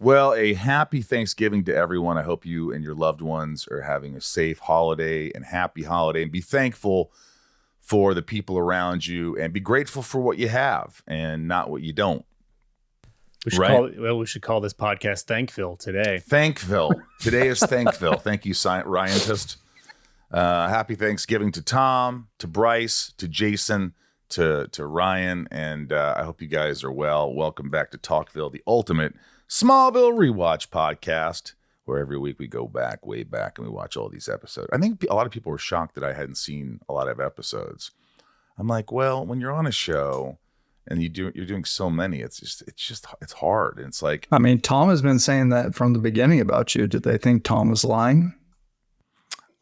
Well, a happy Thanksgiving to everyone. I hope you and your loved ones are having a safe holiday and happy holiday, and be thankful for the people around you and be grateful for what you have and not what you don't. We should call this podcast Thankville today. Thankville. Today is Thankville. Thank you, Ryan-tist. Happy Thanksgiving to Tom, to Bryce, to Jason, to Ryan, and I hope you guys are well. Welcome back to Talkville, the ultimate Smallville rewatch podcast, where every week we go back, way back, and we watch all these episodes. I think a lot of people were shocked that I hadn't seen a lot of episodes. I'm like, well, when you're on a show and you're doing so many, it's hard. And it's like, I mean, Tom has been saying that from the beginning about you. Did they think Tom was lying?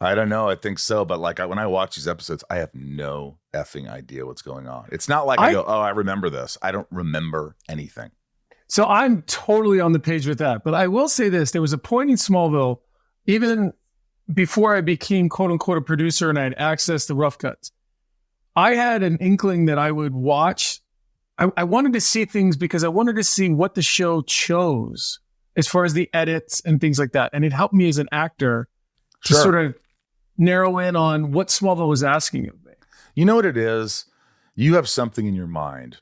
I don't know. I think so. But like when I watch these episodes, I have no effing idea what's going on. It's not like I go, oh, I remember this. I don't remember anything. So I'm totally on the page with that. But I will say this. There was a point in Smallville, even before I became quote unquote a producer and I had access to rough cuts, I had an inkling that I would watch. I wanted to see things because I wanted to see what the show chose as far as the edits and things like that. And it helped me as an actor to sort of narrow in on what Smallville was asking of me. You know what it is? You have something in your mind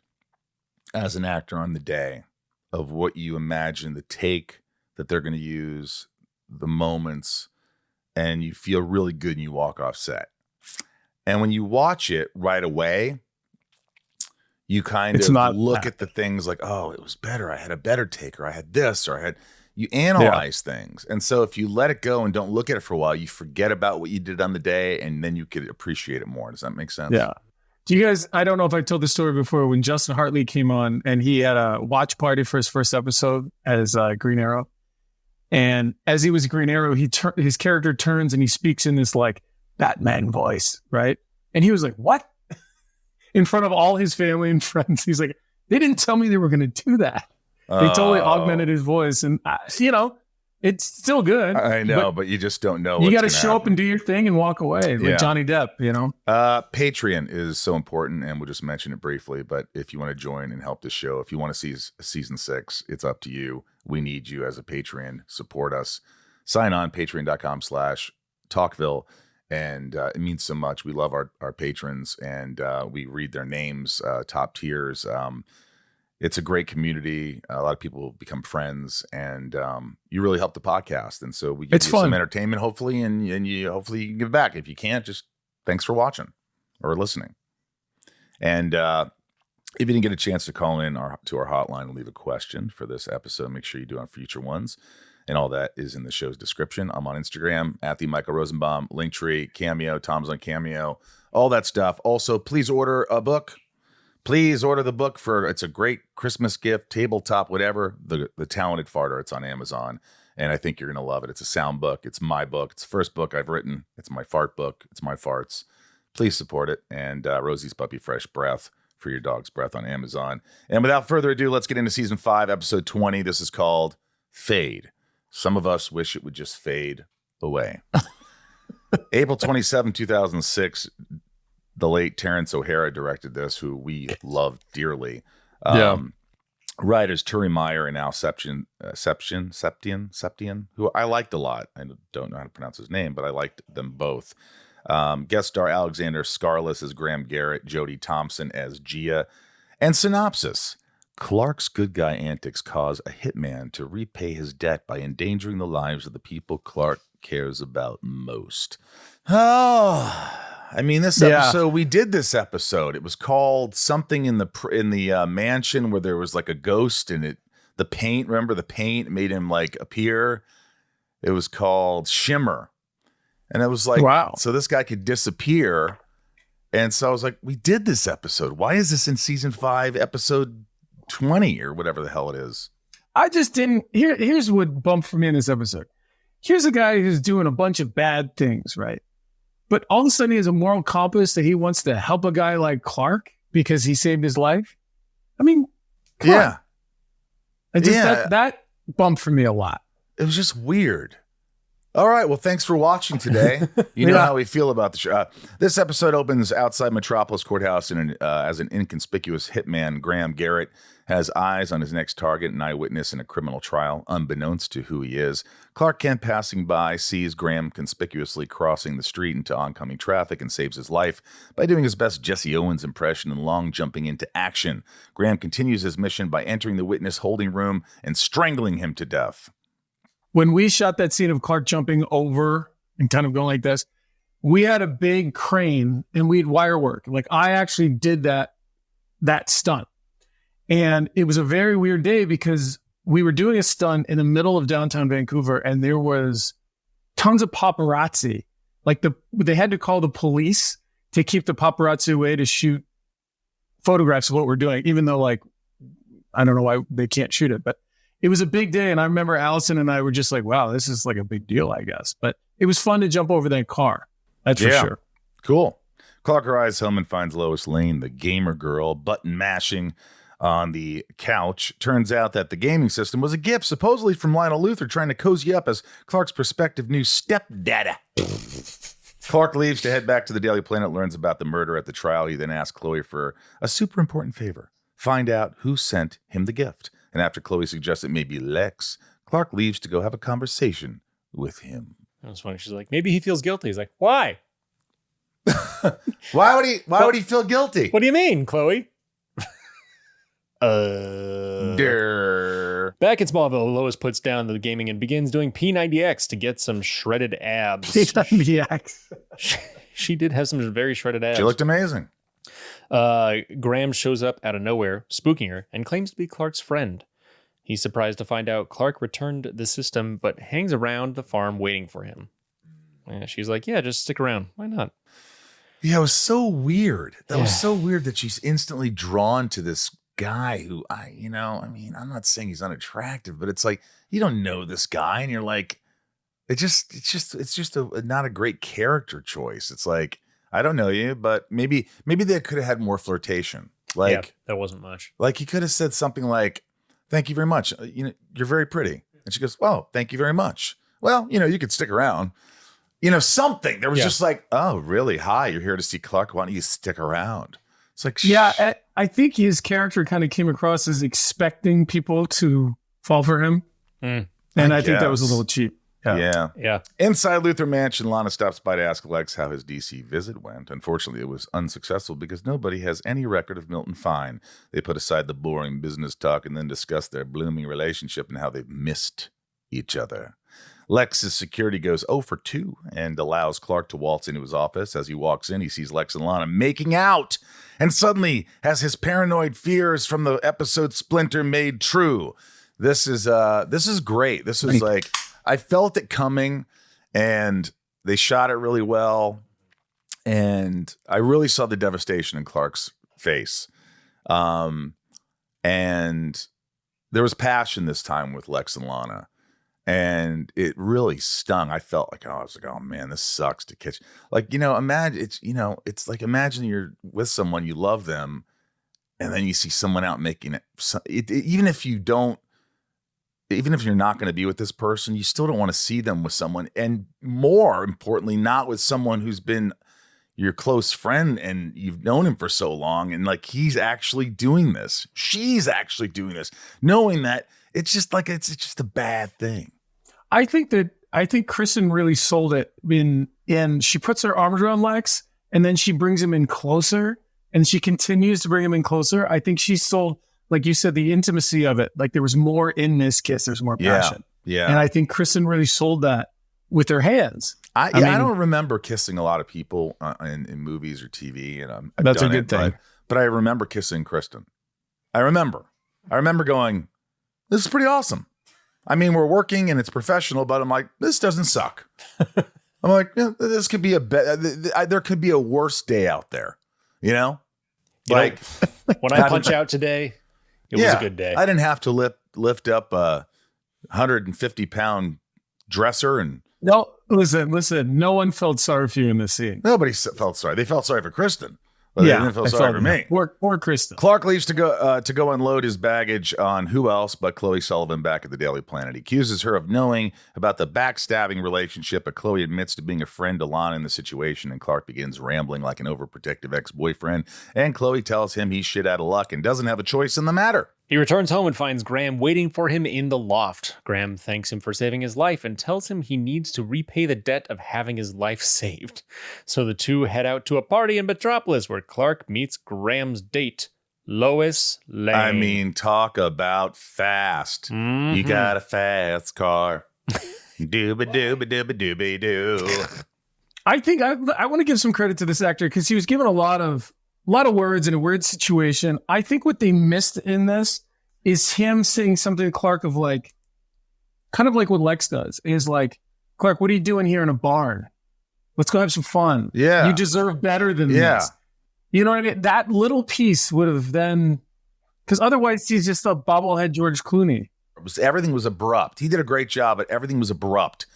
as an actor on the day of what you imagine the take that they're going to use, the moments, and you feel really good and you walk off set. And when you watch it right away, you kind of look at the things like, oh, it was better. I had a better take, or I had this, or you analyze things. And so if you let it go and don't look at it for a while, you forget about what you did on the day, and then you could appreciate it more. Does that make sense? Yeah. Do you guys, I don't know if I told the story before, when Justin Hartley came on and he had a watch party for his first episode as Green Arrow. And as he was Green Arrow, his character turns and he speaks in this like Batman voice, right? And he was like, what? In front of all his family and friends. He's like, they didn't tell me they were going to do that. They totally augmented his voice. And, it's still good. I know, but you just don't know. You got to show up and do your thing and walk away like Johnny Depp, Patreon is so important, and we'll just mention it briefly. But if you want to join and help the show, if you want to see season 6, it's up to you. We need you as a Patreon. Support us. Sign on, patreon.com/Talkville. And it means so much. We love our patrons, and we read their names, top tiers. It's a great community. A lot of people become friends, and you really help the podcast. And so we give you some entertainment, hopefully, and you hopefully you can give back. If you can't, just thanks for watching or listening. And if you didn't get a chance to call in to our hotline and leave a question for this episode, make sure you do on future ones. And all that is in the show's description. I'm on Instagram at the Michael Rosenbaum, Linktree, Cameo, Tom's on Cameo, all that stuff. Also, please order a book. Please order the book it's a great Christmas gift, tabletop, whatever. The Talented Farter. It's on Amazon, and I think you're going to love it. It's a sound book. It's my book. It's the first book I've written. It's my fart book. It's my farts. Please support it. And Rosie's Puppy Fresh Breath for your dog's breath on Amazon. And without further ado, let's get into season 5, episode 20. This is called Fade. Some of us wish it would just fade away. April 27, 2006. The late Terrence O'Hara directed this, who we love dearly. Writers Turi Meyer and Al Septian, who I liked a lot. I don't know how to pronounce his name, but I liked them both. Guest star Alexander Scarless as Graham Garrett, Jodie Thompson as Gia. And synopsis: Clark's good guy antics cause a hitman to repay his debt by endangering the lives of the people Clark cares about most. Oh, I mean, this episode, we did this episode. It was called something in the mansion where there was like a ghost, and the paint, remember the paint made him like appear. It was called Shimmer. And it was like, wow. So this guy could disappear. And so I was like, we did this episode. Why is this in season 5, episode 20 or whatever the hell it is? I just didn't. Here's what bumped for me in this episode. Here's a guy who's doing a bunch of bad things, right? But all of a sudden he has a moral compass that he wants to help a guy like Clark because he saved his life. I mean, come on. That bumped for me a lot. It was just weird. All right. Well, thanks for watching today. You know how we feel about the show. This episode opens outside Metropolis Courthouse as an inconspicuous hitman, Graham Garrett, has eyes on his next target, an eyewitness in a criminal trial, unbeknownst to who he is. Clark Kent, passing by, sees Graham conspicuously crossing the street into oncoming traffic and saves his life by doing his best Jesse Owens impression and long jumping into action. Graham continues his mission by entering the witness holding room and strangling him to death. When we shot that scene of Clark jumping over and kind of going like this, we had a big crane and we had wire work. Like I actually did that stunt. And it was a very weird day because we were doing a stunt in the middle of downtown Vancouver and there was tons of paparazzi. Like they had to call the police to keep the paparazzi away to shoot photographs of what we're doing, even though like, I don't know why they can't shoot it, but it was a big day. And I remember Allison and I were just like, wow, this is like a big deal, I guess. But it was fun to jump over that car. That's for sure. Cool. Clark arrives home and finds Lois Lane, the gamer girl, button mashing on the couch. Turns out that the gaming system was a gift, supposedly from Lionel Luthor, trying to cozy up as Clark's prospective new stepdaddy. Clark leaves to head back to the Daily Planet, learns about the murder at the trial. He then asks Chloe for a super important favor. Find out who sent him the gift. And after Chloe suggests it may be Lex, Clark leaves to go have a conversation with him. That was funny. She's like, maybe he feels guilty. He's like, why? Why would he feel guilty? What do you mean, Chloe? Back in Smallville, Lois puts down the gaming and begins doing P90X to get some shredded abs. P90X. She did have some very shredded abs. She looked amazing. Graham shows up out of nowhere, spooking her, and claims to be Clark's friend. He's surprised to find out Clark returned the system, but hangs around the farm waiting for him. And she's like, yeah, just stick around. Why not? Yeah, it was so weird. That was so weird that she's instantly drawn to this guy who I'm not saying he's unattractive, but it's like, you don't know this guy. And you're like, it's just not a great character choice. It's like, I don't know you, but maybe they could have had more flirtation. Like that wasn't much. Like he could have said something like, "Thank you very much. You're very pretty." And she goes, "Well, thank you very much. Well, you could stick around." Something. There was just like, "Oh, really? Hi, you're here to see Clark. Why don't you stick around?" It's like, I think his character kind of came across as expecting people to fall for him, and I think that was a little cheap. Yeah. Inside Luthor Mansion, Lana stops by to ask Lex how his DC visit went. Unfortunately, it was unsuccessful because nobody has any record of Milton Fine. They put aside the boring business talk and then discuss their blooming relationship and how they've missed each other. Lex's security goes 0 for 2 and allows Clark to waltz into his office. As he walks in, he sees Lex and Lana making out and suddenly has his paranoid fears from the episode Splinter made true. This is great. This is like, I felt it coming, and they shot it really well, and I really saw the devastation in Clark's face. And there was passion this time with Lex and Lana, and it really stung. I felt like, I was like, oh man, this sucks to catch. Like, imagine it's like, imagine you're with someone, you love them, and then you see someone out making it. Even if you're not going to be with this person, you still don't want to see them with someone. And more importantly, not with someone who's been your close friend and you've known him for so long. And like, he's actually doing this. She's actually doing this, knowing that it's just like, it's just a bad thing. I think Kristen really sold it in she puts her arms around Lex and then she brings him in closer and she continues to bring him in closer. I think she sold, like you said, the intimacy of it. Like there was more in this kiss. There's more passion. Yeah. And I think Kristen really sold that with her hands. I don't remember kissing a lot of people in movies or TV. And that's a good thing. But I remember kissing Kristen. I remember going, this is pretty awesome. I mean, we're working and it's professional, but I'm like, this doesn't suck. I'm like, this could be there could be a worse day out there, Like when I punch out today, it was a good day. I didn't have to lift up a 150-pound dresser and. No, listen. No one felt sorry for you in this scene. Nobody felt sorry. They felt sorry for Kristen. Well, they didn't feel sorry for me. Or Kristen. Clark leaves to go unload his baggage on who else but Chloe Sullivan back at the Daily Planet. He accuses her of knowing about the backstabbing relationship, but Chloe admits to being a friend to Lana in the situation, and Clark begins rambling like an overprotective ex-boyfriend, and Chloe tells him he's shit out of luck and doesn't have a choice in the matter. He returns home and finds Graham waiting for him in the loft. Graham thanks him for saving his life and tells him he needs to repay the debt of having his life saved. So the two head out to a party in Metropolis where Clark meets Graham's date, Lois Lane. I mean, talk about fast. Mhm. You got a fast car. Dooba-dooba-dooba-dooby-doo. I think I want to give some credit to this actor because he was given a lot of words in a weird situation. I think what they missed in this is him saying something to Clark of like, kind of like what Lex does, is like, Clark, what are you doing here in a barn? Let's go have some fun. Yeah. You deserve better than this. You know what I mean? That little piece would have then, because otherwise he's just a bobblehead George Clooney. Everything was abrupt. He did a great job, but everything was abrupt.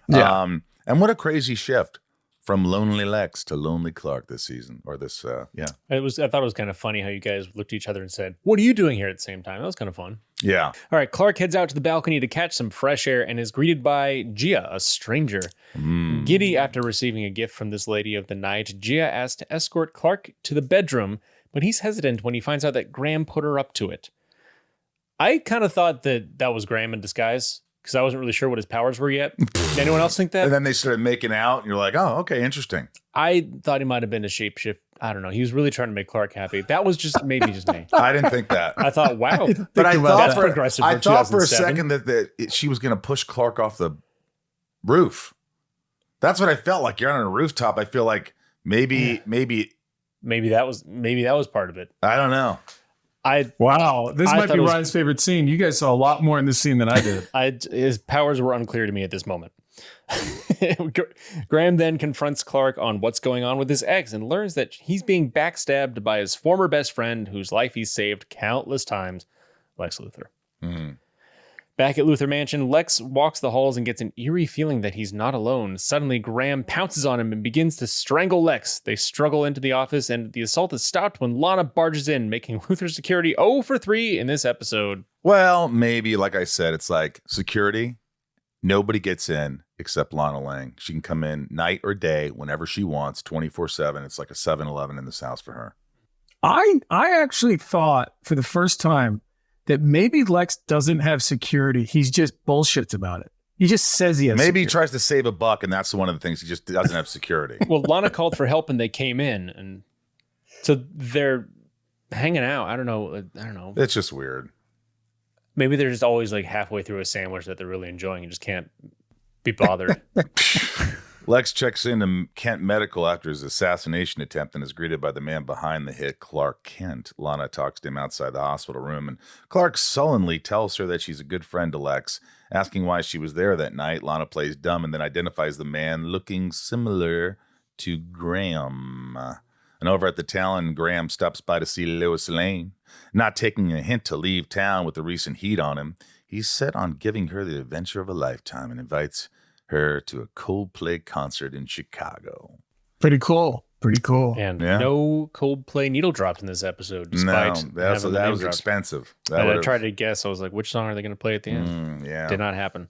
Yeah. And what a crazy shift from Lonely Lex to Lonely Clark this season, or this, yeah. I thought it was kind of funny how you guys looked at each other and said, "What are you doing here?" at the same time. That was kind of fun. Yeah. All right, Clark heads out to the balcony to catch some fresh air and is greeted by Gia, a stranger. Giddy after receiving a gift from this lady of the night, Gia asks to escort Clark to the bedroom, but he's hesitant when he finds out that Graham put her up to it. I kind of thought that was Graham in disguise, because I wasn't really sure what his powers were yet. Did anyone else think that? And then they started making out, and you're like, oh, okay, interesting. I thought he might have been a shapeshift. I don't know. He was really trying to make Clark happy. That was just me. I didn't think that. I thought, wow. But I That's thought progressive for I thought for a 2007. second that she was going to push Clark off the roof. That's what I felt like. You're on a rooftop. I feel like maybe that was part of it. I don't know. Wow. This I might thought be it was- Ryan's favorite scene. You guys saw a lot more in this scene than I did. His powers were unclear to me at this moment. Graham then confronts Clark on what's going on with his ex and learns that he's being backstabbed by his former best friend whose life he's saved countless times, Lex Luthor. Back at Luthor Mansion, Lex walks the halls and gets an eerie feeling that he's not alone. Suddenly, Graham pounces on him and begins to strangle Lex. They struggle into the office, and the assault is stopped when Lana barges in, making Luthor's security 0 for 3 in this episode. Well, maybe, like I said, it's like security. Nobody gets in except Lana Lang. She can come in night or day whenever she wants, 24/7. It's like a 7-Eleven in this house for her. I actually thought for the first time that maybe Lex doesn't have security. He's just bullshits about it. He just says he has Maybe he security. tries to save a buck, and that's one of the things. He just doesn't have security. Well, Lana called for help and they came in, and so they're hanging out. I don't know. It's just weird. Maybe they're just always like halfway through a sandwich that they're really enjoying and just can't be bothered. Lex checks into Kent Medical after his assassination attempt and is greeted by the man behind the hit, Clark Kent. Lana talks to him outside the hospital room, and Clark sullenly tells her that she's a good friend to Lex. Asking why she was there that night, Lana plays dumb and then identifies the man looking similar to Graham. And over at the Talon, Graham stops by to see Lois Lane. Not taking a hint to leave town with the recent heat on him, he's set on giving her the adventure of a lifetime and invites her to a Coldplay concert in Chicago. Pretty cool. And Yeah. no Coldplay needle drops in this episode, despite that having the name was dropped. expensive. I tried to guess. I was like, which song are they going to play at the end? Yeah. Did not happen.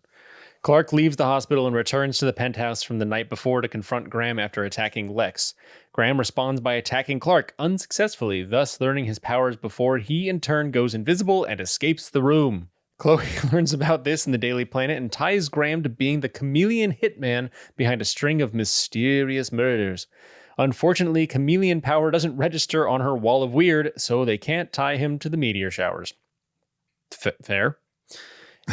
Clark leaves the hospital and returns to the penthouse from the night before to confront Graham after attacking Lex. Graham responds by attacking Clark unsuccessfully, thus learning his powers before he in turn goes invisible and escapes the room. Chloe learns about this in the Daily Planet and ties Graham to being the chameleon hitman behind a string of mysterious murders. Unfortunately, chameleon power doesn't register on her wall of weird, so they can't tie him to the meteor showers. Fair.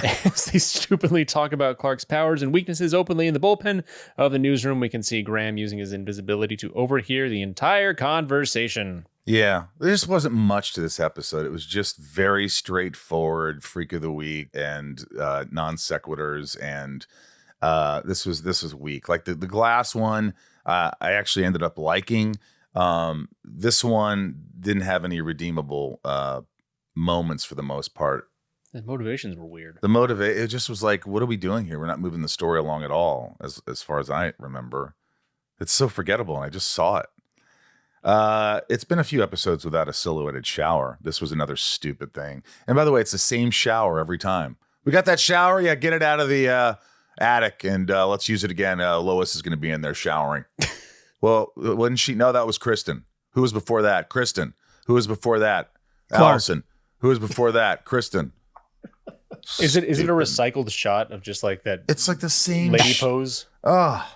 As they stupidly talk about Clark's powers and weaknesses openly in the bullpen of the newsroom, we can see Graham using his invisibility to overhear the entire conversation. Yeah, there just wasn't much to this episode. It was just very straightforward, freak of the week and non sequiturs, and this was weak. Like the glass one, I actually ended up liking. This one didn't have any redeemable moments for the most part. The motivations were weird. It just was like, what are we doing here? We're not moving the story along at all, as far as I remember. It's so forgettable, and I just saw it. It's been a few episodes without a silhouetted shower. This was another stupid thing. And by the way, it's the same shower every time. We got that shower? Yeah, get it out of the attic and let's use it again. Lois is going to be in there showering. Well, wasn't she? No, that was Kristen. Who was before that? Kristen. Who was before that? Clark. Allison. Who was before that? Kristen. Is it a recycled shot of just like that? It's like the same lady pose. Oh,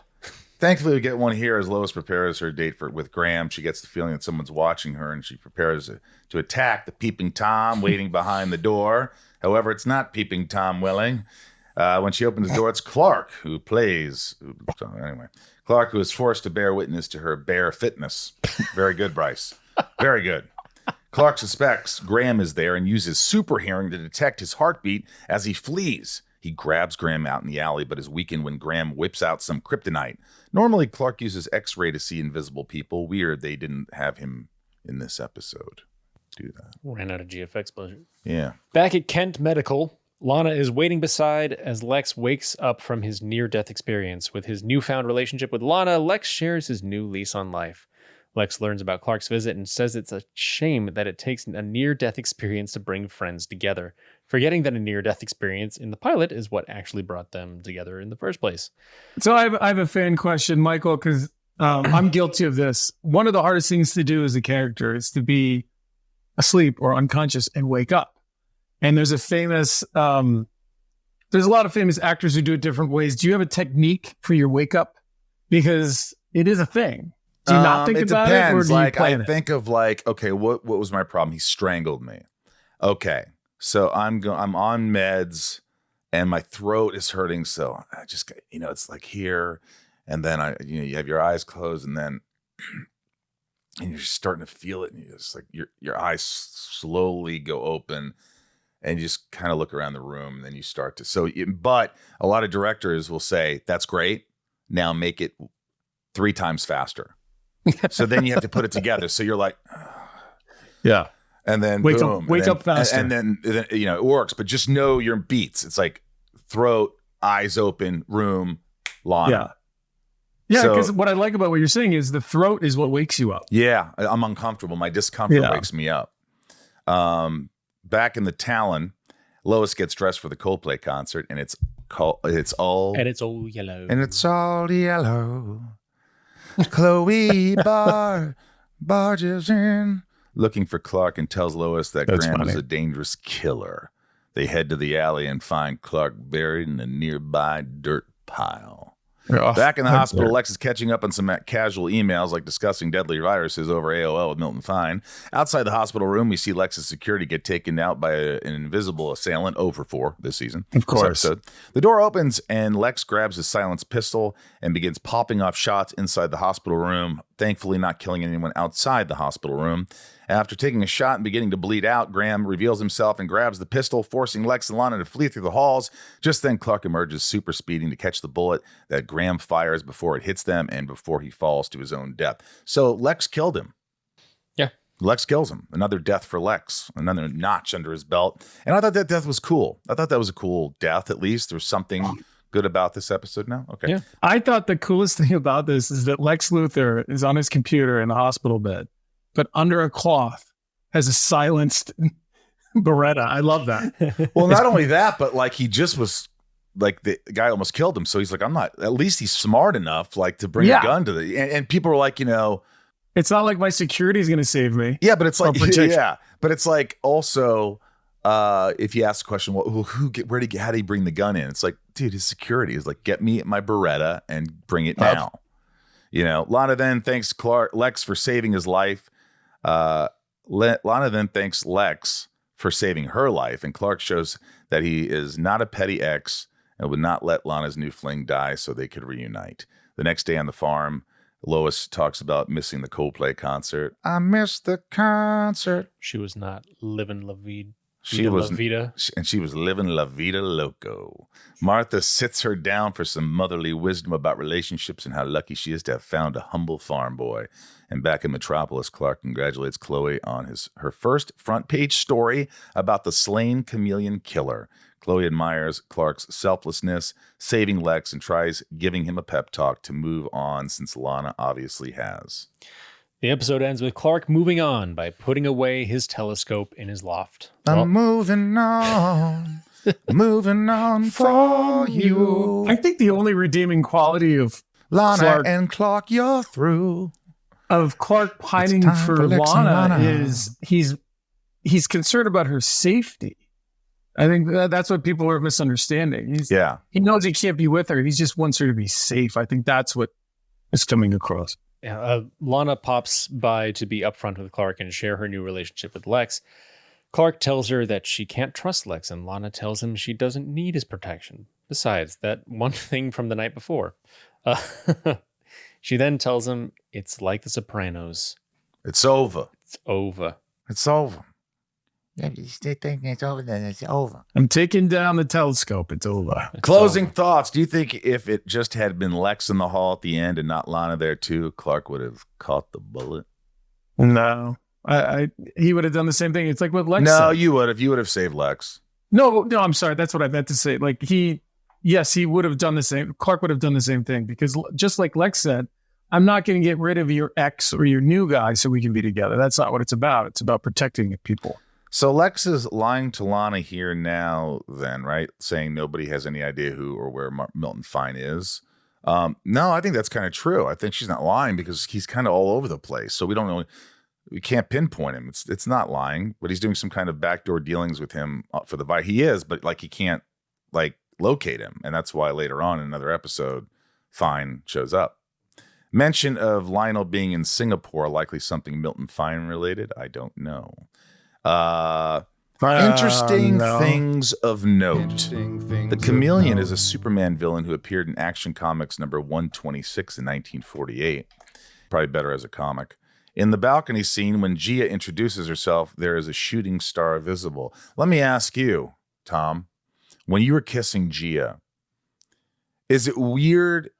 thankfully we get one here as Lois prepares her date with Graham. She gets the feeling that someone's watching her, and she prepares to attack the peeping Tom waiting behind the door. However, it's not peeping Tom willing. When she opens the door, it's Clark who plays. Anyway, Clark who is forced to bear witness to her bare fitness. Very good, Bryce. Very good. Clark suspects Graham is there and uses super hearing to detect his heartbeat as he flees. He grabs Graham out in the alley, but is weakened when Graham whips out some kryptonite. Normally, Clark uses X-ray to see invisible people. Weird they didn't have him in this episode do that. Ran out of GFX budget. Yeah. Back at Kent Medical, Lana is waiting beside as Lex wakes up from his near-death experience. With his newfound relationship with Lana, Lex shares his new lease on life. Lex learns about Clark's visit and says it's a shame that it takes a near-death experience to bring friends together, forgetting that a near-death experience in the pilot is what actually brought them together in the first place. So I have a fan question, Michael, because I'm guilty of this. One of the hardest things to do as a character is to be asleep or unconscious and wake up. And there's there's a lot of famous actors who do it different ways. Do you have a technique for your wake up? Because it is a thing. Do you not think about it, or do you plan it? Think of okay, what was my problem? He strangled me. Okay, so I'm on meds, and my throat is hurting. So I just it's like here, and then you have your eyes closed, and then and you're just starting to feel it, and you just like your eyes slowly go open, and you just kind of look around the room, and then you start to. But a lot of directors will say that's great. Now make it 3 times faster. So then you have to put it together. So you're like, yeah. And then wake boom, up faster. And then it works, but just know your beats. It's like throat, eyes open, room, Lana. Yeah. Yeah, because what I like about what you're saying is the throat is what wakes you up. Yeah, I'm uncomfortable. My discomfort wakes me up. Back in the Talon, Lois gets dressed for the Coldplay concert, and it's all yellow. And it's all yellow. Chloe barges in, looking for Clark, and tells Lois that Graham is a dangerous killer. They head to the alley and find Clark buried in a nearby dirt pile. Back in the hospital, Lex is catching up on some casual emails like discussing deadly viruses over AOL with Milton Fine. Outside the hospital room, we see Lex's security get taken out by an invisible assailant, 0 for 4 this season. Of course. The door opens and Lex grabs his silenced pistol and begins popping off shots inside the hospital room, thankfully not killing anyone outside the hospital room. After taking a shot and beginning to bleed out, Graham reveals himself and grabs the pistol, forcing Lex and Lana to flee through the halls. Just then, Clark emerges super speeding to catch the bullet that Graham fires before it hits them and before he falls to his own death. So Lex killed him. Yeah. Lex kills him. Another death for Lex. Another notch under his belt. And I thought that death was cool. I thought that was a cool death, at least. There's something good about this episode now. Okay. Yeah. I thought the coolest thing about this is that Lex Luthor is on his computer in the hospital bed, but under a cloth has a silenced Beretta. I love that. Well, not only that, but like he just was like the guy almost killed him. So he's like, I'm not, at least he's smart enough like to bring a gun to and people are like, it's not like my security is going to save me. Yeah, but it's like, yeah, but it's like also, if you ask the question, well, how did he bring the gun in? It's like, dude, his security is like, get me my Beretta and bring it now. Lana then thanks Lex for saving his life. Lana then thanks Lex for saving her life, and Clark shows that he is not a petty ex and would not let Lana's new fling die so they could reunite. The next day on the farm, Lois talks about missing the Coldplay concert. I missed the concert. She was not living La Vida. She was living La Vida Loco. Martha sits her down for some motherly wisdom about relationships and how lucky she is to have found a humble farm boy. And back in Metropolis, Clark congratulates Chloe on her first front page story about the slain chameleon killer. Chloe admires Clark's selflessness, saving Lex, and tries giving him a pep talk to move on since Lana obviously has. The episode ends with Clark moving on by putting away his telescope in his loft. I'm moving on, moving on for you. I think the only redeeming quality of Lana Clark, and Clark, you're through. Of Clark pining for Lex and Lana Lana. is he's concerned about her safety. I think that's what people are misunderstanding. He knows he can't be with her. He just wants her to be safe. I think that's what is coming across. Lana pops by to be upfront with Clark and share her new relationship with Lex. Clark tells her that she can't trust Lex, and Lana tells him she doesn't need his protection. Besides, that one thing from the night before. She then tells him it's like The Sopranos. It's over. It's over. It's over. Yeah, you still think it's over, then it's over. I'm taking down the telescope. It's over. Closing thoughts. Do you think if it just had been Lex in the hall at the end and not Lana there too, Clark would have caught the bullet? No, he would have done the same thing. It's like what Lex said. No, you would have. You would have saved Lex. No, I'm sorry. That's what I meant to say. Like he would have done the same. Clark would have done the same thing because just like Lex said, I'm not going to get rid of your ex or your new guy so we can be together. That's not what it's about. It's about protecting people. So Lex is lying to Lana here now then, right? Saying nobody has any idea who or where Milton Fine is. No, I think that's kind of true. I think she's not lying because he's kind of all over the place. So we can't pinpoint him. It's not lying, but he's doing some kind of backdoor dealings with him for the virus. He is, but like he can't like locate him. And that's why later on in another episode, Fine shows up. Mention of Lionel being in Singapore, likely something Milton Fine related. I don't know. Interesting things of note. The Chameleon is a Superman villain who appeared in Action Comics number 126 in 1948. Probably better as a comic. In the balcony scene, when Gia introduces herself, there is a shooting star visible. Let me ask you, Tom, when you were kissing Gia, is it weird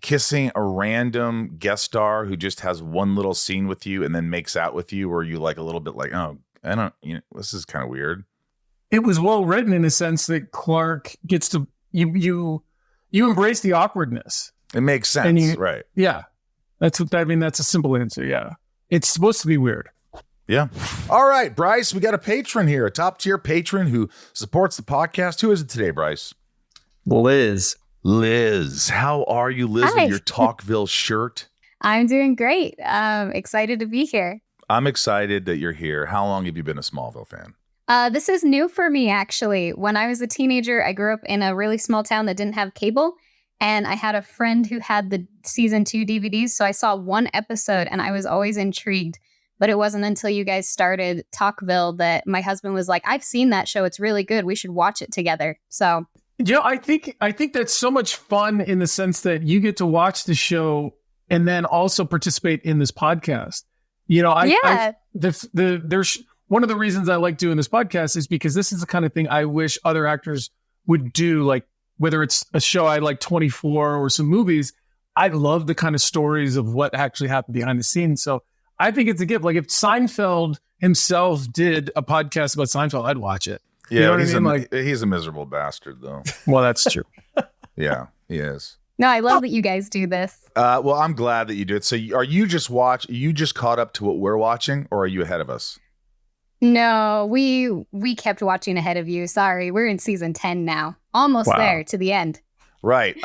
kissing a random guest star who just has one little scene with you and then makes out with you, or are you like a little bit like, oh, I don't, this is kind of weird. It was well written in a sense that Clark gets to you embrace the awkwardness. It makes sense, right? Yeah, that's what I mean. That's a simple answer. Yeah, it's supposed to be weird. Yeah. All right, Bryce, we got a patron here, a top tier patron who supports the podcast. Who is it today, Bryce? Liz. Liz, how are you, Liz? Hi. With your Talkville shirt? I'm doing great. Excited to be here. I'm excited that you're here. How long have you been a Smallville fan? This is new for me, actually. When I was a teenager, I grew up in a really small town that didn't have cable. And I had a friend who had the season 2 DVDs. So I saw one episode and I was always intrigued. But it wasn't until you guys started Talkville that my husband was like, I've seen that show. It's really good. We should watch it together. So yeah, I think that's so much fun in the sense that you get to watch the show and then also participate in this podcast. There's one of the reasons I like doing this podcast is because this is the kind of thing I wish other actors would do. Like whether it's a show I like 24 or some movies, I love the kind of stories of what actually happened behind the scenes. So I think it's a gift. Like if Seinfeld himself did a podcast about Seinfeld, I'd watch it. Yeah, you know what I mean? He's a miserable bastard, though. Well, that's true. Yeah, he is. no, I love that you guys do this. Well, I'm glad that you do it. So are you just caught up to what we're watching, or are you ahead of us? No, we kept watching ahead of you. Sorry, we're in season 10 now. Almost there to the end. Right.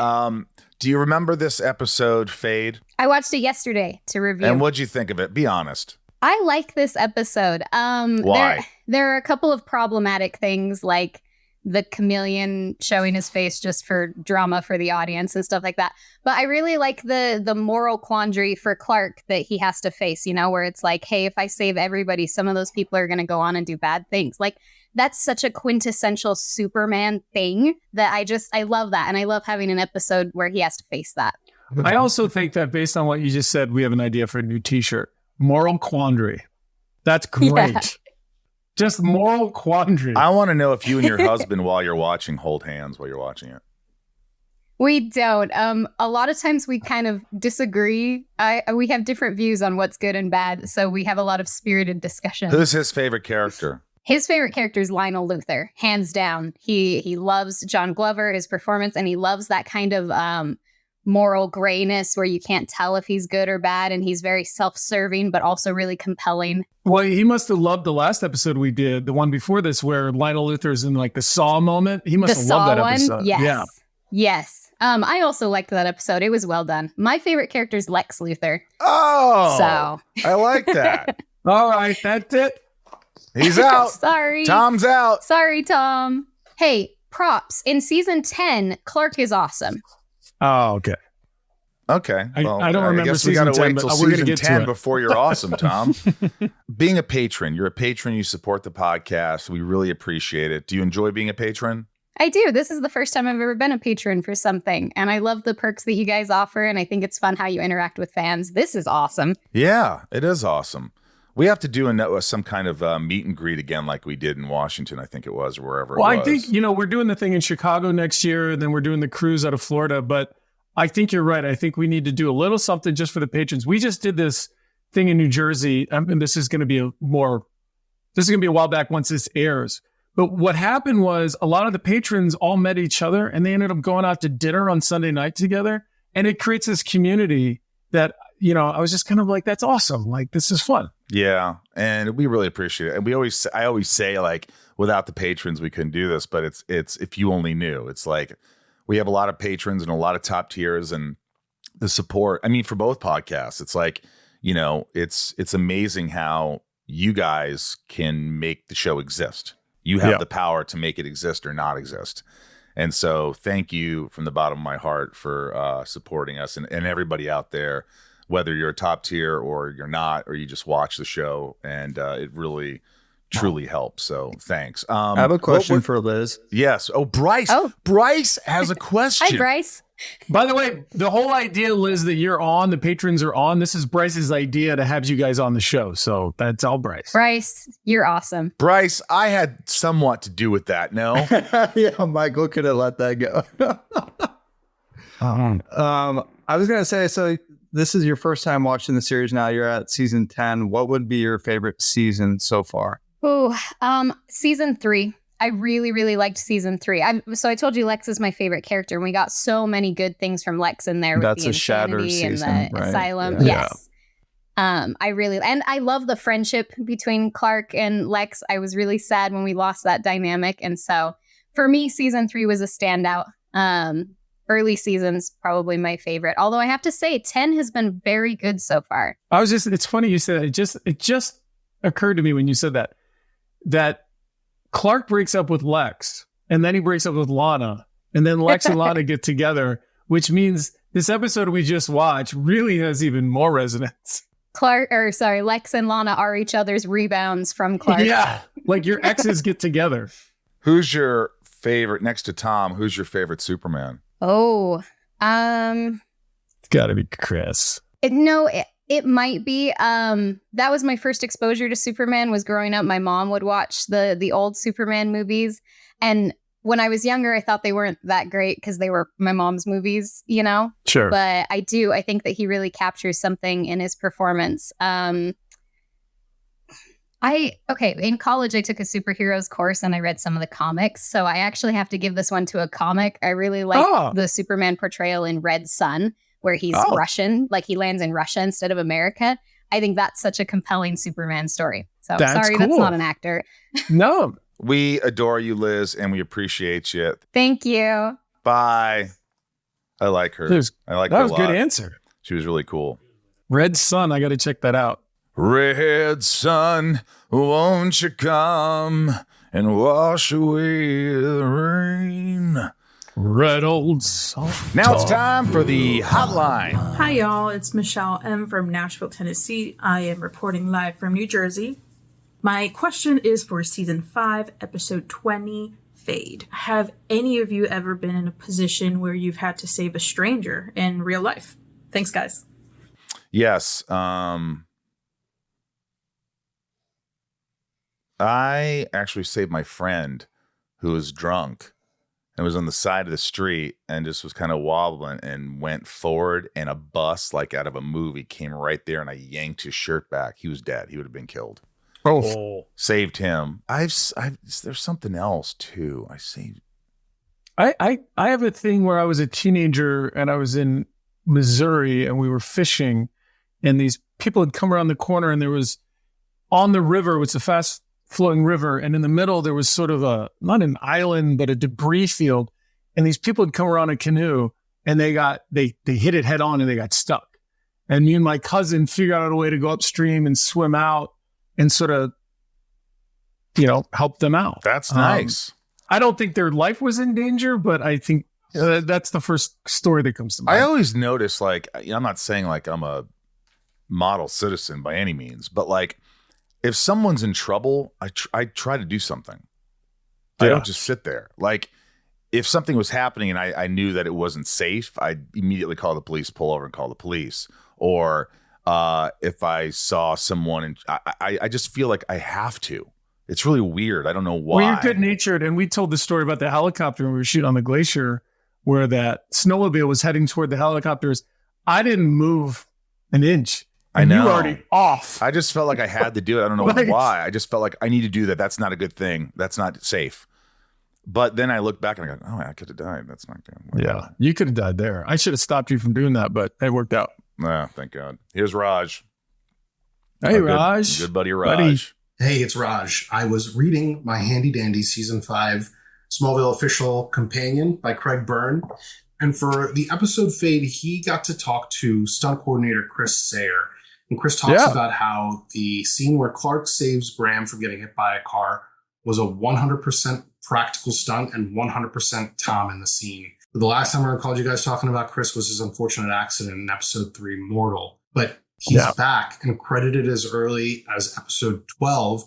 Do you remember this episode, Fade? I watched it yesterday to review. And what'd you think of it? Be honest. I like this episode. Why? There are a couple of problematic things like the chameleon showing his face just for drama for the audience and stuff like that. But I really like the moral quandary for Clark that he has to face, where it's like, hey, if I save everybody, some of those people are going to go on and do bad things. Like that's such a quintessential Superman thing that I love that. And I love having an episode where he has to face that. I also think that based on what you just said, we have an idea for a new t-shirt. Moral quandary. That's great. Yeah. Just moral quandary. I want to know if you and your husband, while you're watching, hold hands while you're watching it. We don't. A lot of times we kind of disagree. We have different views on what's good and bad. So we have a lot of spirited discussion. Who's his favorite character? His favorite character is Lionel Luthor, hands down. He loves John Glover, his performance, and he loves that kind of moral grayness where you can't tell if he's good or bad, and he's very self-serving but also really compelling. Well, he must have loved the last episode we did, the one before this, where Lionel Luther's in like the Saw moment. He must have loved that episode. Yes. Yeah. Yes. I also liked that episode. It was well done. My favorite character is Lex Luthor. Oh, So I like that. All right, that's it. He's out. Sorry. Tom's out. Sorry, Tom. Hey, props. In season 10, Clark is awesome. Oh, okay. Okay. Well, I don't remember guess we season gotta 10, wait but till we're gonna season get to 10 it. before you're awesome, Tom. Being a patron, you're a patron, you support the podcast. We really appreciate it. Do you enjoy being a patron? I do. This is the first time I've ever been a patron for something, and I love the perks that you guys offer, and I think it's fun how you interact with fans. This is awesome. Yeah, it is awesome. We have to do some kind of meet and greet again like we did in Washington, I think it was, or wherever Well, it was. I think, we're doing the thing in Chicago next year, and then we're doing the cruise out of Florida. But I think you're right. I think we need to do a little something just for the patrons. We just did this thing in New Jersey, and this is going to be a while back once this airs. But what happened was a lot of the patrons all met each other, and they ended up going out to dinner on Sunday night together. And it creates this community that, I was just kind of like, that's awesome. Like, this is fun. Yeah, and we really appreciate it. And I always say, like, without the patrons, we couldn't do this. But it's if you only knew. It's like we have a lot of patrons and a lot of top tiers, and the support. I mean, for both podcasts, it's like, it's amazing how you guys can make the show exist. You have the power to make it exist or not exist. And so thank you from the bottom of my heart for supporting us and everybody out there, whether you're a top tier or you're not, or you just watch the show, and it really, truly helps. So thanks. I have a question for Liz. Yes. Oh, Bryce. Oh. Bryce has a question. Hi, Bryce. By the way, the whole idea, Liz, that you're on, the patrons are on, this is Bryce's idea to have you guys on the show. So that's all Bryce. Bryce, you're awesome. Bryce, I had somewhat to do with that. No. Yeah, Michael could have let that go. I was going to say, so this is your first time watching the series now. You're at season 10. What would be your favorite season so far? Oh, season 3. I really, really liked season 3. So I told you Lex is my favorite character, and we got so many good things from Lex in there. That's with the a Shatter insanity and season, the right? asylum. Yeah. Yes. I love the friendship between Clark and Lex. I was really sad when we lost that dynamic. And so for me, season 3 was a standout. Early seasons, probably my favorite. Although I have to say 10 has been very good so far. It's funny you said that. It just occurred to me when you said that Clark breaks up with Lex, and then he breaks up with Lana, and then Lex and Lana get together, which means this episode we just watched really has even more resonance. Lex and Lana are each other's rebounds from Clark. Yeah, like your exes get together. Who's your favorite, next to Tom, who's your favorite Superman? Oh, It's got to be Chris. It might be. That was my first exposure to Superman, was growing up. My mom would watch the old Superman movies. And when I was younger, I thought they weren't that great because they were my mom's movies, Sure. But I think that he really captures something in his performance. In college, I took a superheroes course and I read some of the comics. So I actually have to give this one to a comic. I really like the Superman portrayal in Red Sun, where he's Russian, like he lands in Russia instead of America. I think that's such a compelling Superman story. So that's cool. That's not an actor. No. We adore you, Liz, and we appreciate you. Thank you. Bye. I like her. I like her that a was a lot. good answer. She was really cool. Red Sun, I got to check that out. Red sun, won't you come and wash away the rain? Red old sun. Now it's time for the hotline. Hi, y'all. It's Michelle M. from Nashville, Tennessee. I am reporting live from New Jersey. My question is for season 5, episode 20, Fade. Have any of you ever been in a position where you've had to save a stranger in real life? Thanks, guys. Yes. I actually saved my friend who was drunk and was on the side of the street and just was kind of wobbling and went forward, and a bus, like out of a movie, came right there, and I yanked his shirt back. He was dead. He would have been killed. Oh. Saved him. There's something else too. I saved. I have a thing where I was a teenager and I was in Missouri, and we were fishing, and these people had come around the corner, and there was on the river, which is a fast flowing river, and in the middle there was sort of not an island, but a debris field, and these people had come around a canoe, and they hit it head on, and they got stuck. And me and my cousin figured out a way to go upstream and swim out and sort of, help them out. That's nice. I don't think their life was in danger, but I think that's the first story that comes to mind. I always notice, like, I'm not saying like I'm a model citizen by any means, but like if someone's in trouble, I try to do something. I don't just sit there. Like if something was happening and I knew that it wasn't safe, I'd immediately call the police, pull over and call the police. Or if I saw someone, and I just feel like I have to. It's really weird. I don't know why. Well, you're good natured, and we told the story about the helicopter when we were shooting on the glacier, where that snowmobile was heading toward the helicopters. I didn't move an inch. I know. You were already off. I just felt like I had to do it. I don't know why. I just felt like I need to do that. That's not a good thing. That's not safe. But then I look back and I go, I could have died. That's not good. Yeah, you could have died there. I should have stopped you from doing that, but it worked out. Thank God. Here's Raj. Hey, Raj. Good buddy Raj. Hey, it's Raj. I was reading my handy dandy season 5 Smallville official companion by Craig Byrne. And for the episode Fade, he got to talk to stunt coordinator Chris Sayour. And Chris talks about how the scene where Clark saves Graham from getting hit by a car was a 100% practical stunt and 100% Tom in the scene. The last time I recalled you guys talking about Chris was his unfortunate accident in episode 3, Mortal. But he's back and credited as early as episode 12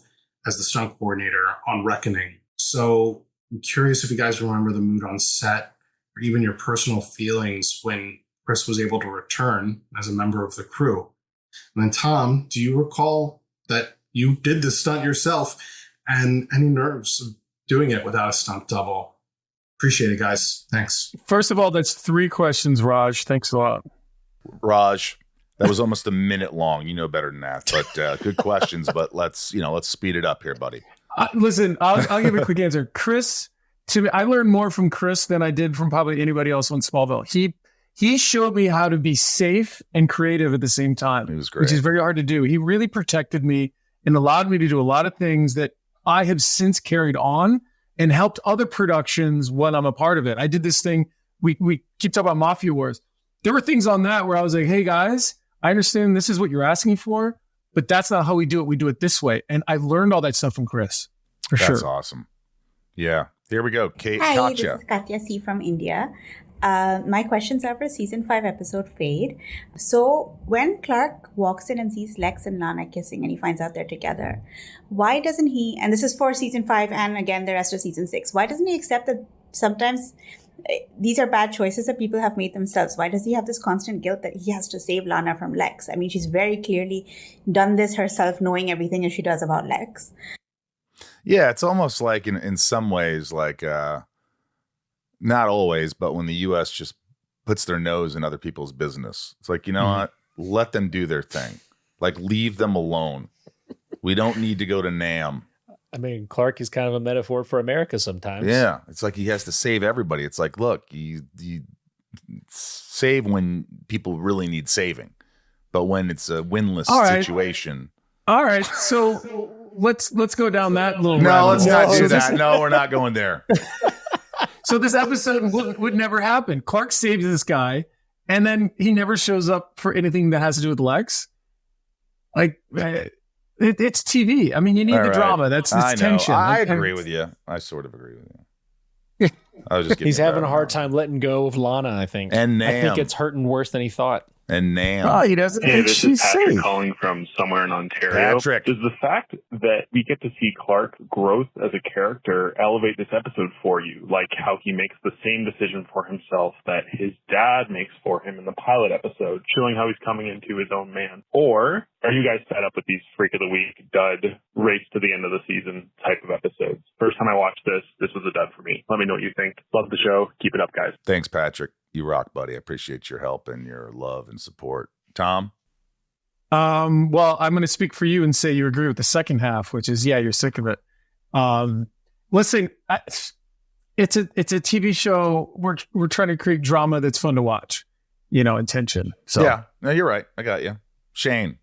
as the stunt coordinator on Reckoning. So I'm curious if you guys remember the mood on set or even your personal feelings when Chris was able to return as a member of the crew. And then Tom, do you recall that you did the stunt yourself and any nerves of doing it without a stunt double? Appreciate it, guys. Thanks. First of all, that's 3 questions, Raj. Thanks a lot. Raj, that was almost a minute long. You know better than that, but good questions. But let's speed it up here, buddy. Listen, I'll give a quick answer. Chris, to me, I learned more from Chris than I did from probably anybody else on Smallville. He showed me how to be safe and creative at the same time. It was great, which is very hard to do. He really protected me and allowed me to do a lot of things that I have since carried on and helped other productions when I'm a part of it. I did this thing. We keep talking about Mafia Wars. There were things on that where I was like, hey guys, I understand this is what you're asking for, but that's not how we do it. We do it this way. And I learned all that stuff from Chris. That's awesome. Yeah. Here we go. Hi, Katya. this is Katya C from India. My questions are for season 5 episode Fade. So when Clark walks in and sees Lex and Lana kissing and he finds out they're together, why doesn't he, and this is for season 5 and again the rest of season 6, why doesn't he accept that sometimes these are bad choices that people have made themselves? Why does he have this constant guilt that he has to save Lana from Lex? I mean, she's very clearly done this herself, knowing everything as she does about Lex. Yeah, it's almost like in some ways, like not always, but when the U.S. just puts their nose in other people's business, it's like, you know what? Let them do their thing. Like, leave them alone. We don't need to go to NAM. I mean, Clark is kind of a metaphor for America sometimes. Yeah, it's like he has to save everybody. It's like, look, you save when people really need saving, but when it's a winless situation. All right, so let's go down that little. No, let's not do that. No, we're not going there. So this episode would never happen. Clark saves this guy, and then he never shows up for anything that has to do with Lex. Like, it's TV. I mean, you need the drama. That's tension. I agree with you. I sort of agree with you. I was just he's having a hard time letting go of Lana, I think. And Nam. I think it's hurting worse than he thought. And Nam. Oh, he doesn't think she's Patrick safe. calling from somewhere in Ontario. Patrick. Does the fact that we get to see Clark's growth as a character elevate this episode for you? Like how he makes the same decision for himself that his dad makes for him in the pilot episode, showing how he's coming into his own man? Or are you guys set up with these freak of the week, dud, race to the end of the season type of episodes? First time I watched this was a dud for me. Let me know what you think. Love the show. Keep it up, guys. Thanks, Patrick. You rock, buddy. I appreciate your help and your love and support. Tom? Well, I'm going to speak for you and say you agree with the second half, which is, yeah, you're sick of it. Listen, it's a TV show. We're trying to create drama that's fun to watch. intention. So yeah, no, you're right. I got you. Shane.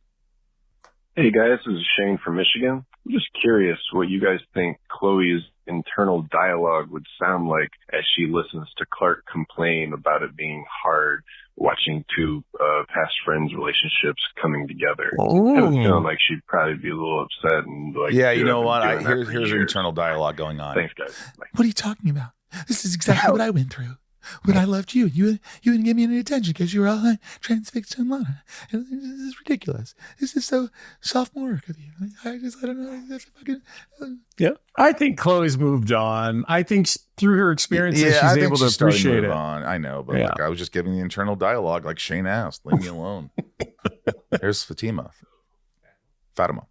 Hey guys, this is Shane from Michigan. I'm just curious what you guys think Chloe's internal dialogue would sound like as she listens to Clark complain about it being hard watching two past friends' relationships coming together. I have a feeling like she'd probably be a little upset and like, yeah, you know what? Here's her internal dialogue going on. Thanks, guys. Bye. What are you talking about? This is exactly what I went through when I loved you. You didn't give me any attention because you were all transfixed on Lana. This is ridiculous. This is so sophomoric of you. I don't know. That's fucking. Yeah, I think Chloe's moved on. I think through her experiences, she's able to appreciate it. I know, but look, I was just giving the internal dialogue like Shane asked. Leave me alone. There's Fatima.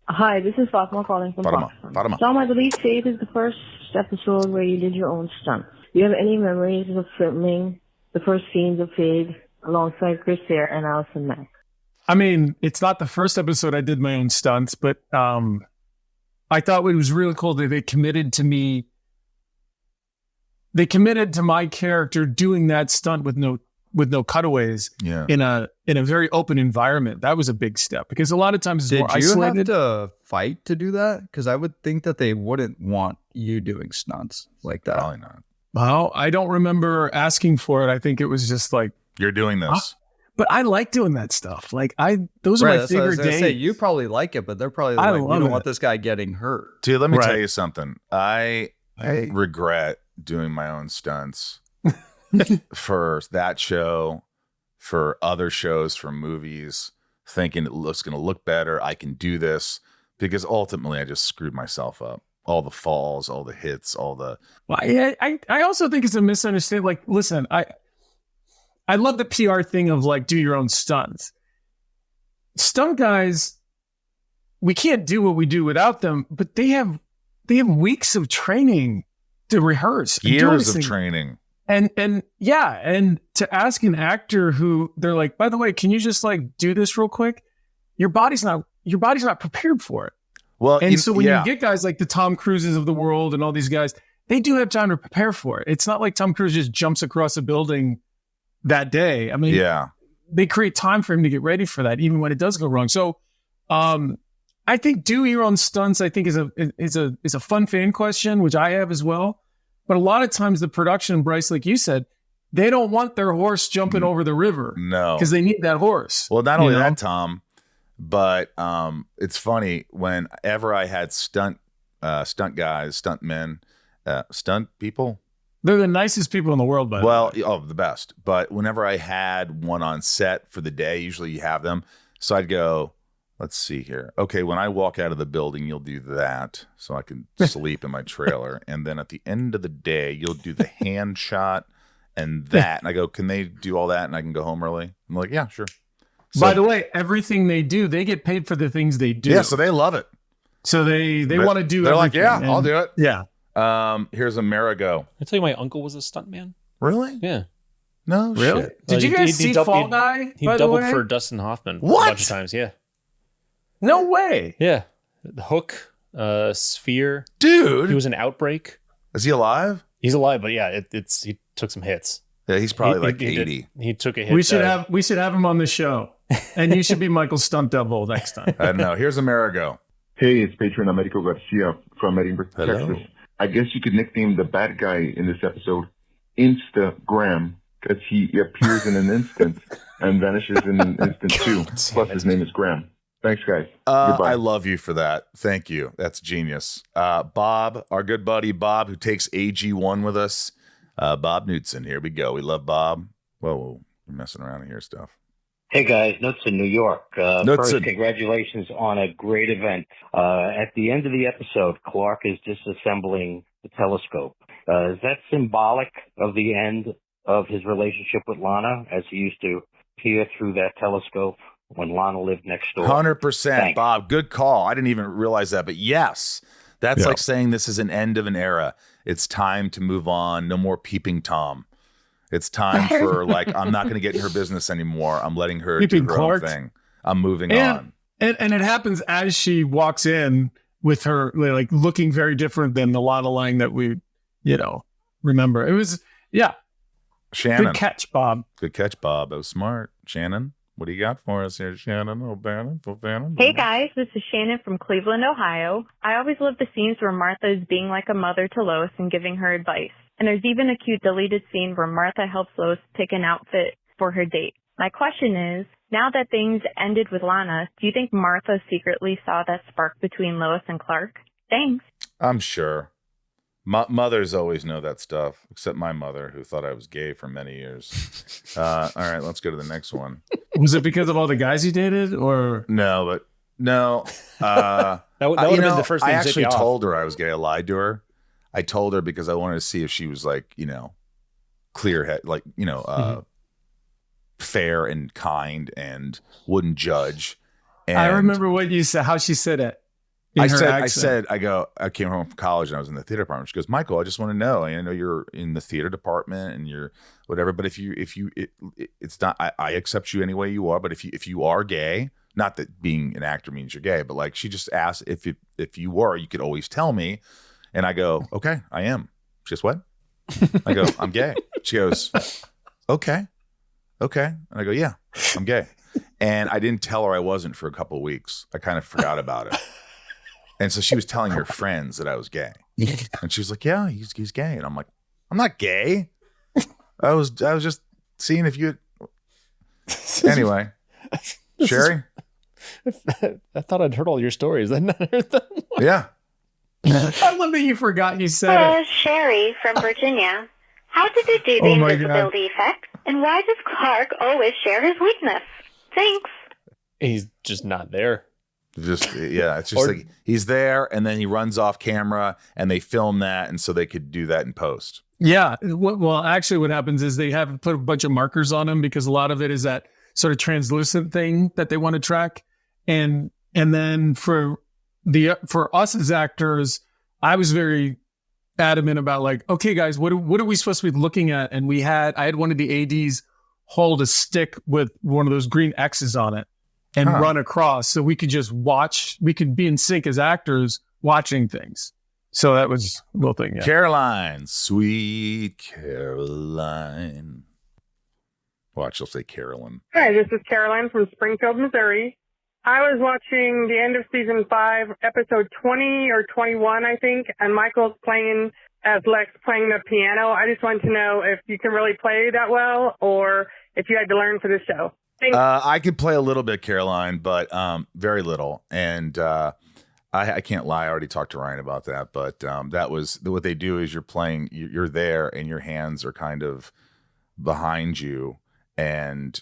Hi, this is Fatima calling from Pakistan. Tom, I believe Fate is the first episode where you did your own stunt. Do you have any memories of filming the first scenes of Fade alongside Chris Sayour and Allison Mack? I mean, it's not the first episode I did my own stunts, but I thought it was really cool that they committed to me. They committed to my character doing that stunt with no cutaways in a very open environment. That was a big step because a lot of times it's more isolated. Did you have to fight to do that? Because I would think that they wouldn't want you doing stunts like that. Probably not. Well, I don't remember asking for it. I think it was just like, you're doing this. But I like doing that stuff. Like those are my favorite days. Say, you probably like it, but they're probably like, you don't want this guy getting hurt. Dude, let me tell you something. I regret doing my own stunts for that show, for other shows, for movies, thinking it looks going to look better. I can do this because ultimately I just screwed myself up. All the falls, all the hits, all the. Well, I also think it's a misunderstanding. Like, listen, I love the PR thing of like do your own stunts. Stunt guys, we can't do what we do without them, but they have weeks of training to rehearse, years of training, and to ask an actor who they're like, by the way, can you just like do this real quick? Your body's not prepared for it. Well, and so when you get guys like the Tom Cruises of the world and all these guys, they do have time to prepare for it. It's not like Tom Cruise just jumps across a building that day. I mean, they create time for him to get ready for that, even when it does go wrong. So, I think do your own stunts. I think is a fun fan question, which I have as well. But a lot of times the production, Bryce, like you said, they don't want their horse jumping over the river. No, because they need that horse. Well, not only that, Tom. But it's funny whenever I had stunt guys, stunt men, stunt people. They're the nicest people in the world, by the way. The best. But whenever I had one on set for the day, usually you have them. So I'd go, let's see here. Okay, when I walk out of the building, you'll do that so I can sleep in my trailer. And then at the end of the day, you'll do the hand shot and that. And I go, can they do all that and I can go home early? I'm like, yeah, sure. So, by the way, everything they do, they get paid for the things they do. Yeah, so they love it. So they want to do. They're like, yeah, I'll do it. Yeah. Here's Amerigo. I tell you, my uncle was a stuntman. Really? Yeah. No really? Shit. Did you guys see Fall Guy? He doubled for Dustin Hoffman a bunch of times. Yeah. No way. Yeah. The Hook, Sphere, dude. He was in Outbreak. Is he alive? He's alive, but yeah, he took some hits. Yeah, he's probably 80. He took a hit. We should have him on the show. And you should be Michael Stunt Devil next time. I don't know. Here's Amerigo. Hey, it's Patron Americo Garcia from Edinburgh, Texas. I guess you could nickname the bad guy in this episode Instagram because he appears in an instant and vanishes in an instant too. Plus, his name is Graham. Thanks, guys. Goodbye. I love you for that. Thank you. That's genius. Bob, our good buddy Bob, who takes AG1 with us. Bob Knudsen. Here we go. We love Bob. Whoa, we're messing around here stuff. Hey guys, Nuts in New York. First, congratulations on a great event. At the end of the episode, Clark is disassembling the telescope. Is that symbolic of the end of his relationship with Lana, as he used to peer through that telescope when Lana lived next door? 100%, Bob. Good call. I didn't even realize that, but yes, that's like saying this is an end of an era. It's time to move on. No more peeping Tom. It's time for I'm not going to get in her business anymore. I'm letting her do her own thing. I'm moving on. And it happens as she walks in with her like looking very different than the Lana line that we, remember. It was, Shannon. Good catch, Bob. Good catch, Bob. That was smart. Shannon, what do you got for us here, Shannon? Oh, Bannon. Hey guys, this is Shannon from Cleveland, Ohio. I always love the scenes where Martha is being like a mother to Lois and giving her advice. And there's even a cute deleted scene where Martha helps Lois pick an outfit for her date. My question is, now that things ended with Lana, do you think Martha secretly saw that spark between Lois and Clark? Thanks. I'm sure. Mothers always know that stuff, except my mother, who thought I was gay for many years. All right, let's go to the next one. Was it because of all the guys you dated, or no? That would have been the first thing I to zip actually you off. told her I was gay. I lied to her. I told her because I wanted to see if she was like, clear head, like, fair and kind and wouldn't judge. And I remember what you said, how she said it. I came home from college and I was in the theater department. She goes, Michael, I just want to know. I know you're in the theater department and you're whatever, but it's not. I accept you any way you are. But if you are gay, not that being an actor means you're gay, but like she just asked if you were, you could always tell me. And I go, okay, I am. She goes, what? I go, I'm gay. She goes, okay. And I go, yeah, I'm gay. And I didn't tell her I wasn't for a couple of weeks. I kind of forgot about it. And so she was telling her friends that I was gay. And she was like, yeah, he's gay. And I'm like, I'm not gay. I was just seeing if you. Anyway, Sherry? I thought I'd heard all your stories. I not heard them. Yeah. I love that you forgot you said it. Sherry from Virginia. How did they do the invisibility effect? And why does Clark always share his weakness? Thanks. He's just not there. It's just like he's there and then he runs off camera and they film that and so they could do that in post. Yeah. Well, actually what happens is they have put a bunch of markers on him because a lot of it is that sort of translucent thing that they want to track. And then for us as actors, I was very adamant about like, okay, guys, what are we supposed to be looking at? And I had one of the ADs hold a stick with one of those green X's on it and run across so we could just watch. We could be in sync as actors watching things. So that was a little thing. Yeah. Caroline, sweet Caroline. Watch, she'll say Carolyn. Hi, this is Caroline from Springfield, Missouri. I was watching the end of season 5, episode 20 or 21, I think, and Michael's playing as Lex playing the piano. I just wanted to know if you can really play that well or if you had to learn for this show. Thanks. I could play a little bit, Caroline, but very little. And I can't lie. I already talked to Ryan about that. But that was what they do is you're there and your hands are kind of behind you. And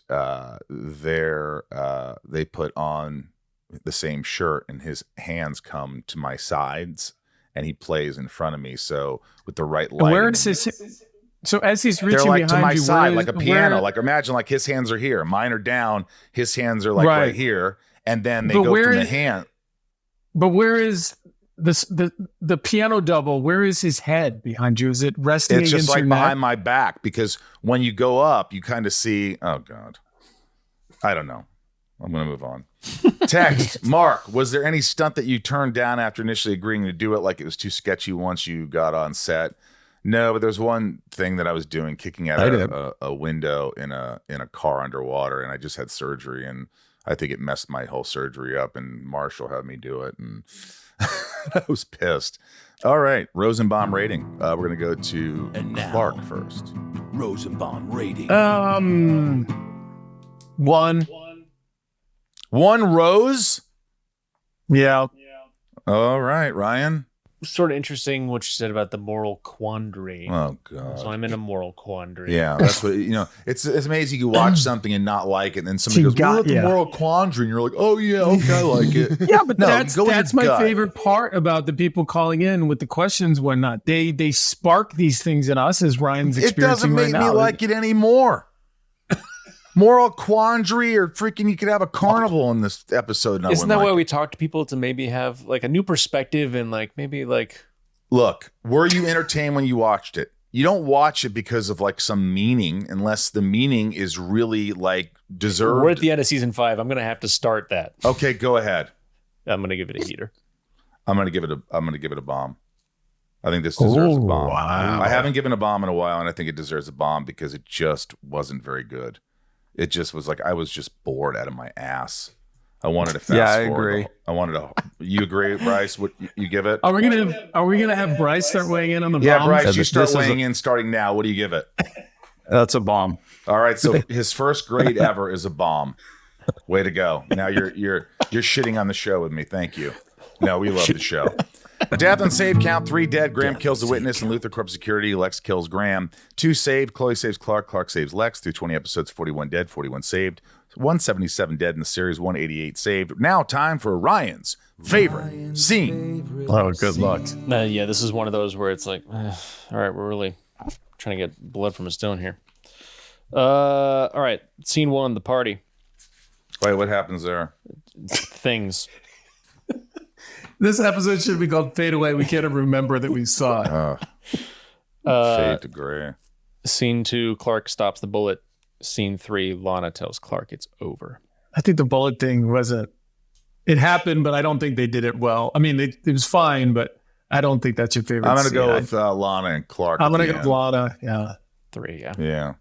they put on the same shirt and his hands come to my sides and he plays in front of me. So with the right lighting. Where is his... So as he's reaching they're like behind to my you, side, like a piano. Like imagine like his hands are here, mine are down, his hands are like right here, and then they go from the hand. But where is the piano double? Where is his head behind you? Is it resting? It's against just like your behind neck? my back because when you go up, you kind of see. Oh God, I don't know. I'm gonna move on. Text Mark. Was there any stunt that you turned down after initially agreeing to do it? Like it was too sketchy once you got on set. No, but there's one thing that I was doing, kicking out a window in a car underwater, and I just had surgery, and I think it messed my whole surgery up. And Marshall had me do it, and I was pissed. All right, Rosenbaum rating. We're gonna go to Clark first. Rosenbaum rating. 1. 1 rose. Yeah. All right, Ryan. Sort of interesting what you said about the moral quandary. Oh God! So I'm in a moral quandary. Yeah, that's what It's amazing you watch something and not like it, and then somebody goes, "We're at the moral quandary," and you're like, "Oh yeah, okay, I like it." Yeah, but no, that's my favorite part about the people calling in with the questions, whatnot. They spark these things in us as Ryan's experiencing. It doesn't make me like it anymore. Moral quandary, or freaking, you could have a carnival in this episode. Isn't that why we talk to people to maybe have like a new perspective and like maybe like. Look, were you entertained when you watched it? You don't watch it because of like some meaning, unless the meaning is really like deserved. We're at the end of season 5. I'm gonna have to start that. Okay, go ahead. I'm gonna give it a heater. I'm gonna give it a bomb. I think this deserves a bomb. Wow. I haven't given a bomb in a while, and I think it deserves a bomb because it just wasn't very good. It just was like I was just bored out of my ass. I wanted to fast forward. Agree. I wanted to. You agree, Bryce? What you give it? Are we gonna have Bryce start weighing in on the Yeah, bombs? Bryce, you start weighing in starting now. What do you give it? That's a bomb. All right, so his first grade ever is a bomb. Way to go! Now you're shitting on the show with me. Thank you. No, we love the show. Death and save count 3 dead. Graham kills the witness and Luther corrupts security. Lex kills Graham. 2 saved. Chloe saves Clark. Clark saves Lex. Through 20 episodes, 41 dead, 41 saved. 177 dead in the series, 188 saved. Now time for Ryan's favorite scene. Oh, good luck. Yeah, this is one of those where it's like, all right, we're really trying to get blood from a stone here. All right, scene 1, the party. Wait, what happens there? Things. This episode should be called Fade Away. We can't remember that we saw it. Fade to gray. Scene 2, Clark stops the bullet. Scene 3, Lana tells Clark it's over. I think the bullet thing wasn't. It happened, but I don't think they did it well. I mean, it was fine, but I don't think that's your favorite. I'm going to scene. go with Lana and Clark. I'm going to go with Lana. Yeah. 3, yeah.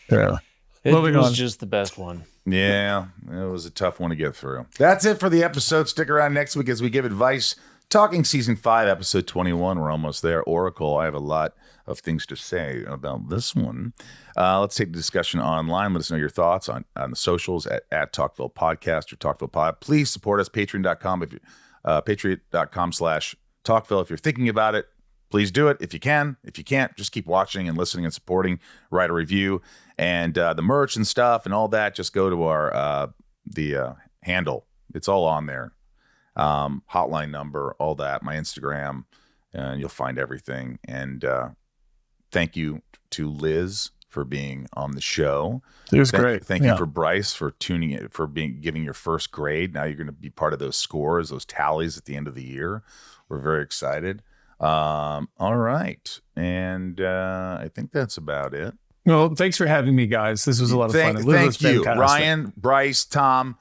Yeah. It Moving was on. just the best one. Yeah, it was a tough one to get through. That's it for the episode. Stick around next week as we give advice. Talking season 5, episode 21. We're almost there. Oracle, I have a lot of things to say about this one. Let's take the discussion online. Let us know your thoughts on the socials at Talkville Podcast or Talkville Pod. Please support us, patreon.com, patreon.com/Talkville. If you're thinking about it, please do it if you can. If you can't, just keep watching and listening and supporting. Write a review. And the merch and stuff and all that, just go to our the handle. It's all on there. Hotline number, all that, my Instagram, and you'll find everything. And thank you to Liz for being on the show. It was great. Thank you for Bryce for tuning in, for giving your first grade. Now you're going to be part of those scores, those tallies at the end of the year. We're very excited. All right. And I think that's about it. Well, thanks for having me, guys. This was a lot of fun. Thank you, Ryan, Bryce, Tom,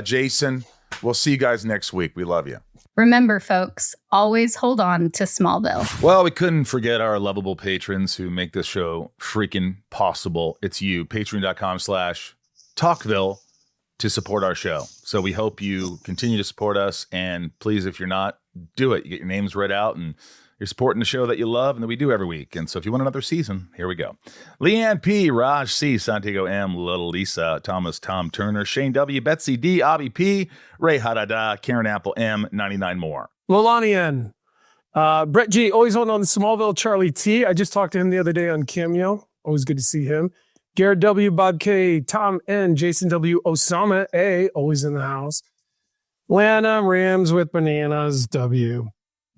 Jason. We'll see you guys next week. We love you. Remember, folks, always hold on to Smallville. Well, we couldn't forget our lovable patrons who make this show freaking possible. It's you, patreon.com/Talkville to support our show. So we hope you continue to support us. And please, if you're not, do it. You get your names read out and you're supporting the show that you love and that we do every week. And so if you want another season, here we go. Leanne P, Raj C, Santiago M, Little Lisa, ThomasTomTurner, Shane W, BetsyD, Abhi P, Rae H, KarenApple M, 99 more. Leilani N. Brett G, always holding on to Smallville. Charlie T, I just talked to him the other day on Cameo. Always good to see him. Garrett W, Bob K, Tom N, Jason W, Osama A, always in the house. Lana, Rams with Bananas W.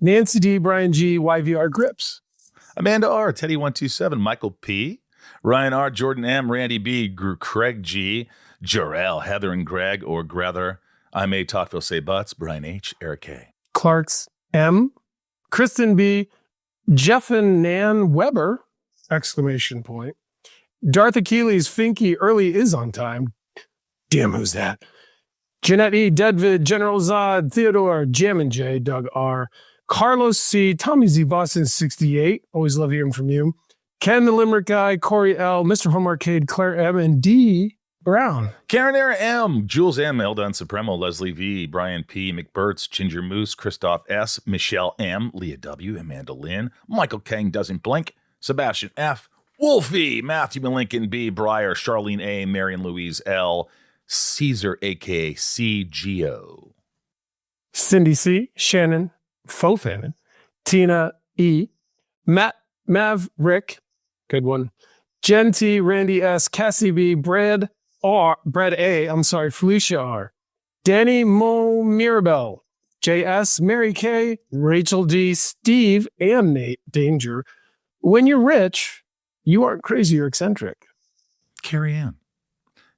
Nancy D, Brian G, YVRGrips. Amanda R, Teddy127, Michael P, Ryan R, Jordan M, Randy B, Craig G, Jarrell, Heather and Greg, or Grether. I'm A, Talkville Say Butts, Brian H, Eric K. Clark's M, Kristen B, Jeff and Nan Weber, exclamation point. Darth Achilles, Finky, Early is on time. Damn, who's that? Jeanette E, Deadvid, General Zod, Theodore, Jammin' J, Doug R, Carlos C, Tommy Z, Boston 68. Always love hearing from you. Ken the Limerick Guy, Corey L, Mr. Home Arcade, Claire M, and D Brown. KarenApple M, Jules M, Eldon Supremo, Leslie V, Brian P, McBurts, Ginger Moose, Christoph S, Michelle M, Leah W, Amanda Lynn, Michael Kang Doesn't Blink, Sebastian F, Wolfie, Matthew Lincoln B, Breyer, Charlene A, Marion Louise L, Caesar, a.k.a. CGO. Cindy C, Shannon, Fofanon, Tina E, Matt Maverick, good one, Jen T, Randy S, Cassie B, Brad A, Felicia R, Danny Mo Mirabel, JS, Mary K, Rachel D, Steve, and Nate Danger. When you're rich, you aren't crazy or eccentric. Carrie Ann.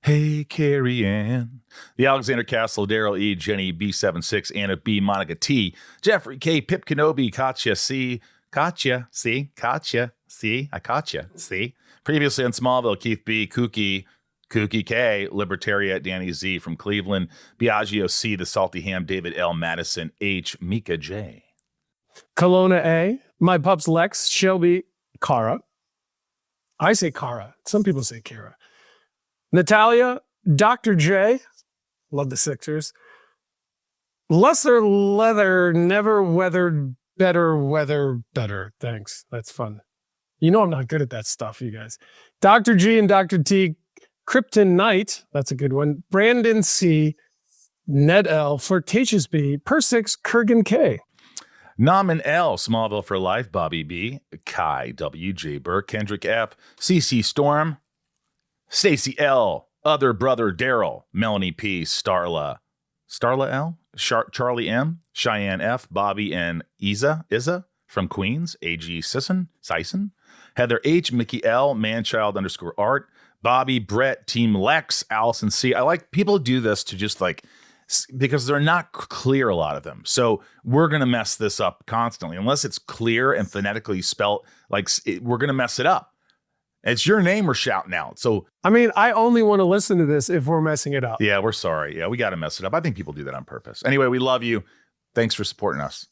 Hey, Carrie Ann. The Alexander Castle, Daryl E, Jenny B76, Anna B, Monica T, Jeffrey K, Pip Kenobi, Katya C, Katya C, I caught you, see. Previously on Smallville, Keith B, Kookie K, Libertaria, Danny Z from Cleveland, Biagio C, The Salty Ham, David L, Madison H, Mika J. Kelowna A, my pups Lex, Shelby, Kara. I say Kara. Some people say Kara. Natalia, Dr. J, love the Sixers. Lesser leather, never weathered, better weather, better. Thanks. That's fun. You know I'm not good at that stuff, you guys. Dr. G and Dr. T, Krypton Knight, that's a good one. Brandon C, Ned L, Flirtatious B, Per6, Kurgan K. Naman L, Smallville for Life, Bobby B, Kai W, J Burke, Kendrick F, CC Storm, Stacy L, Other Brother Daryl, Melanie P, Starla L, Charlie M, Cheyenne F, Bobby and Isa from Queens, AG Sison, Heather H, Mickey L, Manchild _art, Bobby, Brett, Team Lex, Allison C. I like people do this to just like, because they're not clear, a lot of them. So we're going to mess this up constantly. Unless it's clear and phonetically spelt, we're going to mess it up. It's your name we're shouting out. So, I mean, I only want to listen to this if we're messing it up. Yeah, we're sorry. Yeah, we got to mess it up. I think people do that on purpose. Anyway, we love you. Thanks for supporting us.